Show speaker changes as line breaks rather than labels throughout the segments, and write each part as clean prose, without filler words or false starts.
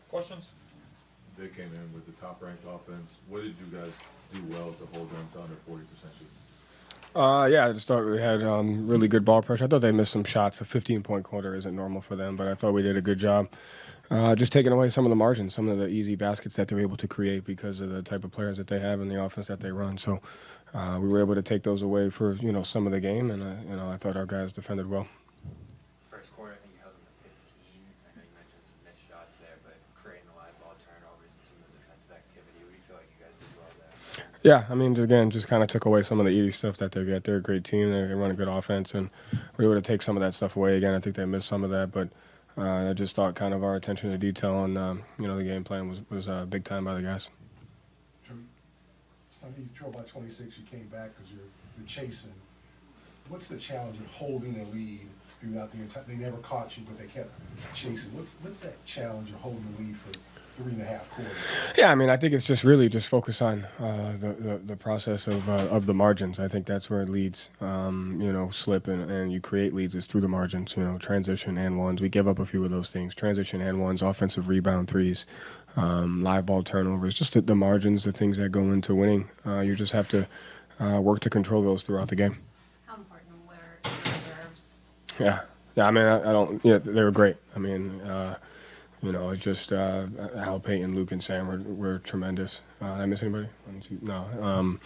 Questions?
They came in with the top-ranked offense. What did you guys do well to hold them to under 40% shooting?
Yeah, I just thought we had really good ball pressure. I thought they missed some shots. A 15-point quarter isn't normal for them, but I thought we did a good job just taking away some of the margins, some of the easy baskets that they're able to create because of the type of players that they have and the offense that they run. So we were able to take those away for some of the game, and I thought our guys defended well.
First quarter, I think you held them to 15. I know you mentioned some missed shots there, but creating the live ball turnovers and some of the defensive activity. What do you feel like you guys did well there?
Yeah, I mean, again, just kind of took away some of the easy stuff that they get. They're a great team. They run a good offense, and we were able to take some of that stuff away. Again, I think they missed some of that, but I just thought kind of our attention to detail and the game plan was big time by the guys.
Sunday you drove by 26, you came back because you're chasing. What's the challenge of holding the lead throughout the entire? They never caught you, but they kept chasing. What's that challenge of holding the lead for 3.5 quarters?
Yeah, I mean, I think it's just really just focus on the process of the margins. I think that's where it leads. Slip and you create leads is through the margins. Transition and ones. We give up a few of those things. Transition and ones, offensive rebound threes, live ball turnovers. Just the margins, the things that go into winning. You just have to work to control those throughout the game.
How important were the reserves?
Yeah. I mean, I don't. Yeah, they were great. I mean. It's just Al Payton, Luke, and Sam were tremendous. Did I miss anybody? No.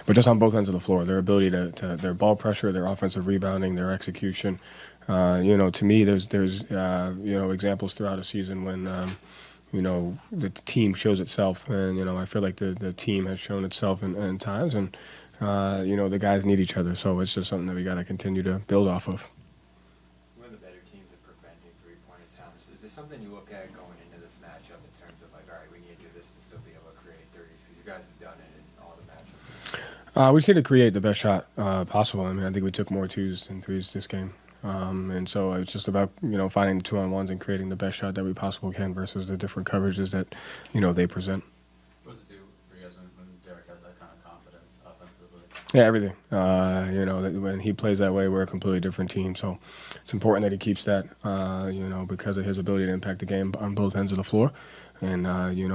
But just on both ends of the floor, their ability to their ball pressure, their offensive rebounding, their execution. To me, there's examples throughout a season when the team shows itself, and I feel like the team has shown itself in times, and the guys need each other. So it's just something that we got to continue to build off of.
One of the better teams at preventing three-point attempts. Is there something you look at going into this matchup in terms of like, all right, we need to do this to still be able to create 30s? Because you guys have done it in all the matchups.
We just need to create the best shot possible. I mean, I think we took more twos than threes this game. And so it's just about, finding the 2-on-1s and creating the best shot that we possibly can versus the different coverages that, they present.
What does it do for you guys when Derek has that kind of confidence offensively?
Yeah, everything. When he plays that way, we're a completely different team. So it's important that he keeps that, because of his ability to impact the game on both ends of the floor. And,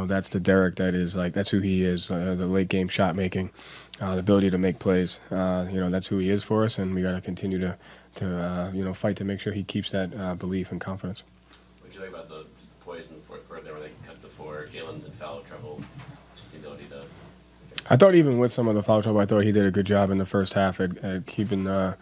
that's the Derek that's who he is, the late game shot making, the ability to make plays. That's who he is for us, and we got to continue to fight to make sure he keeps that belief and confidence.
What do you think about the plays in the fourth quarter there where they cut the floor, Galen's in foul trouble, just the ability to...
I thought even with some of the foul trouble, I thought he did a good job in the first half at keeping us,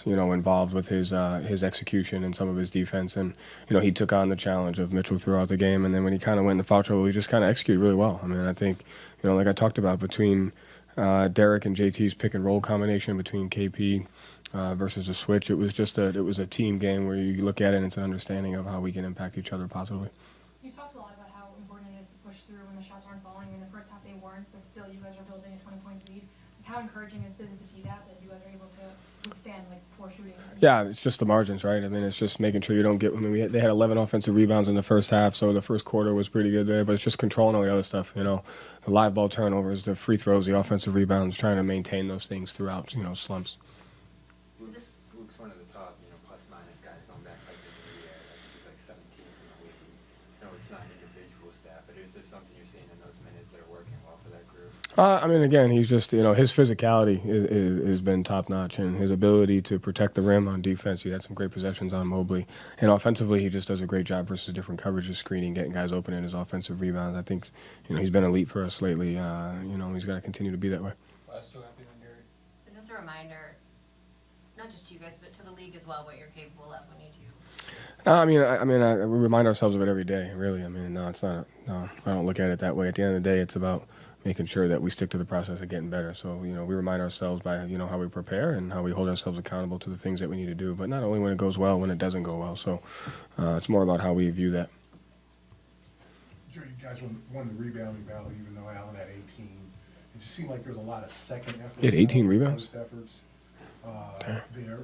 involved with his execution and some of his defense. And, he took on the challenge of Mitchell throughout the game. And then when he kind of went into foul trouble, he just kind of executed really well. I mean, I think, like I talked about, between Derek and JT's pick and roll combination between KP versus the switch, it was a team game where you look at it and it's an understanding of how we can impact each other positively.
You talked a lot about how important it is to push through when the shots aren't falling. In the first half they weren't, but still you guys are building a 20-point lead. How encouraging is it to see that you guys are able to withstand poor shooting?
Yeah, it's just the margins, right? I mean, it's just making sure you don't get. I mean, they had 11 offensive rebounds in the first half, so the first quarter was pretty good there. But it's just controlling all the other stuff, the live ball turnovers, the free throws, the offensive rebounds, trying to maintain those things throughout, slumps.
Luke's one of the top, plus-minus guys going back like the new year. I think he's like 17th in the league. It's not an individual stat, but is there something you're seeing in those minutes that are working well for that group?
I mean, again, he's just, his physicality has been top-notch, and his ability to protect the rim on defense. He had some great possessions on Mobley. And offensively, he just does a great job versus different coverages, screening, getting guys open in his offensive rebounds. I think, he's been elite for us lately. He's got to continue to be that way.
Last two happy when Gary.
Is this a reminder, not just to you guys, but to the league as well, what you're capable of when you do?
We remind ourselves of it every day, really. I mean, no, it's not. No, I don't look at it that way. At the end of the day, it's about making sure that we stick to the process of getting better. So, we remind ourselves by, how we prepare and how we hold ourselves accountable to the things that we need to do. But not only when it goes well, when it doesn't go well. So it's more about how we view that.
You guys won the rebounding battle, even though Allen had 18. It just seemed like there was a lot of second efforts.
He had 18 rebounds?
First efforts there.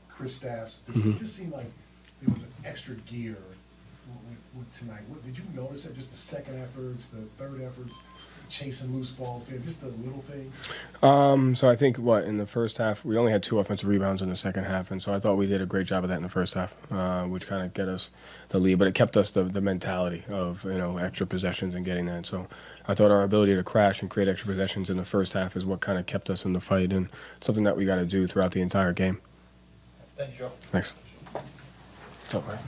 Chris Staffs. It just seemed like there was an extra gear with tonight. Did you notice that, just the second efforts, the third efforts? chasing loose balls, just the little things?
So I think in the first half we only had 2 offensive rebounds in the second half, and so I thought we did a great job of that in the first half, which kind of get us the lead. But it kept us the mentality of extra possessions and getting that. So I thought our ability to crash and create extra possessions in the first half is what kind of kept us in the fight, and something that we got to do throughout the entire game.
Thank you, Joe.
Thanks. What's up, man?